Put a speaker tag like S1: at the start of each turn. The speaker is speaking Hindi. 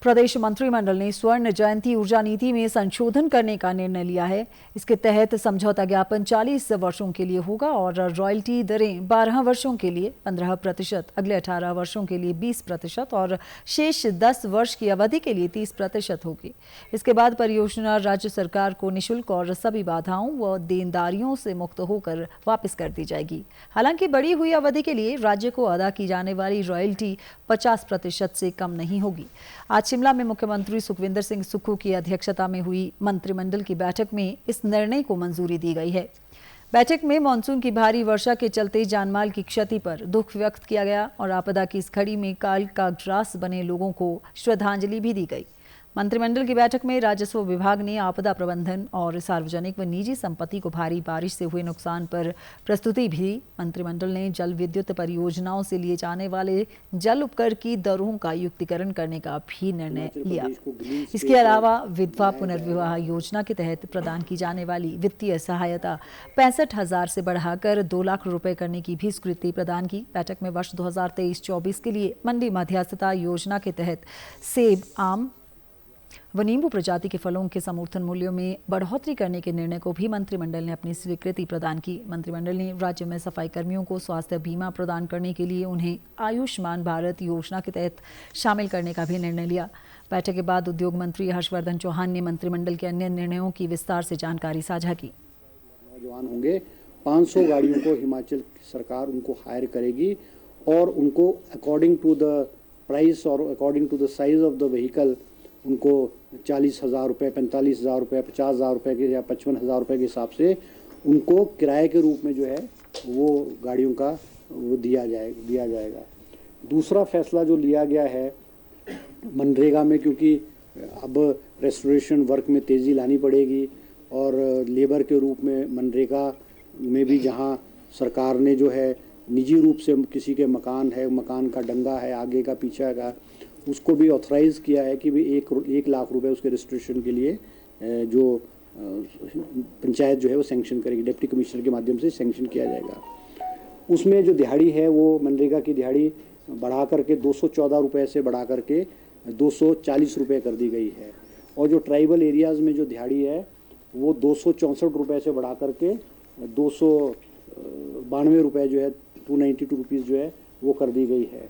S1: प्रदेश मंत्रिमंडल ने स्वर्ण जयंती ऊर्जा नीति में संशोधन करने का निर्णय लिया है। इसके तहत समझौता ज्ञापन 40 वर्षों के लिए होगा और रॉयल्टी दरें 12 वर्षों के लिए 15%, अगले 18 वर्षों के लिए 20% और शेष 10 वर्ष की अवधि के लिए 30% होगी। इसके बाद परियोजना राज्य सरकार को निःशुल्क और सभी बाधाओं व देनदारियों से मुक्त होकर वापस कर दी जाएगी। हालांकि बढ़ी हुई अवधि के लिए राज्य को अदा की जाने वाली रॉयल्टी 50% से कम नहीं होगी। आज शिमला में मुख्यमंत्री सुखविंदर सिंह सुक्खू की अध्यक्षता में हुई मंत्रिमंडल की बैठक में इस निर्णय को मंजूरी दी गई है। बैठक में मानसून की भारी वर्षा के चलते जानमाल की क्षति पर दुख व्यक्त किया गया और आपदा की इस घड़ी में काल का ग्रास बने लोगों को श्रद्धांजलि भी दी गई। मंत्रिमंडल की बैठक में राजस्व विभाग ने आपदा प्रबंधन और सार्वजनिक व निजी संपत्ति को भारी बारिश से हुए नुकसान पर प्रस्तुति भी। मंत्रिमंडल ने जल विद्युत परियोजनाओं से लिए जाने वाले जल उपकर की दरों का युक्तिकरण करने का भी निर्णय लिया। इसके अलावा विधवा पुनर्विवाह योजना के तहत प्रदान की जाने वाली वित्तीय सहायता 65,000 से बढ़ाकर 2 लाख रुपए करने की भी स्वीकृति प्रदान की। बैठक में वर्ष 2023-24 के लिए मंडी मध्यस्थता योजना के तहत सेब, आम व नींबू प्रजाति के फलों के समर्थन मूल्यों में बढ़ोतरी करने के निर्णय को भी मंत्रिमंडल ने अपनी स्वीकृति प्रदान की। मंत्रिमंडल ने राज्य में सफाई कर्मियों को स्वास्थ्य बीमा प्रदान करने के लिए उन्हें आयुष्मान भारत योजना के तहत शामिल करने का भी निर्णय लिया। बैठक के बाद उद्योग मंत्री हर्षवर्धन चौहान ने मंत्रिमंडल के अन्य निर्णयों की विस्तार से जानकारी साझा की।
S2: नौजवान होंगे, 500 गाड़ियों को हिमाचल सरकार उनको हायर करेगी और उनको अकॉर्डिंग टू द प्राइस और according to the size of the vehicle उनको 40,000 रुपये, 45,000 रुपये, 50,000 रुपये के या 55,000 रुपये के हिसाब से उनको किराए के रूप में जो है वो गाड़ियों का वो दिया जाएगा। दूसरा फैसला जो लिया गया है मनरेगा में, क्योंकि अब रेस्टोरेशन वर्क में तेज़ी लानी पड़ेगी और लेबर के रूप में मनरेगा में भी जहाँ सरकार ने जो है निजी रूप से किसी के मकान है, मकान का डंगा है आगे का पीछे का, उसको भी ऑथराइज किया है कि भी 1 लाख रुपए उसके रजिस्ट्रेशन के लिए जो पंचायत जो है वो सैंक्शन करेगी, डिप्टी कमिश्नर के माध्यम से सैंक्शन किया जाएगा। उसमें जो दिहाड़ी है वो मनरेगा की दिहाड़ी बढ़ा करके 214 रुपये से बढ़ा करके 240 रुपये कर दी गई है और जो ट्राइबल एरियाज़ में जो दिहाड़ी है वो 264 रुपये से बढ़ा करके 292 रुपये जो है 292 रुपीज़ जो है वो कर दी गई है।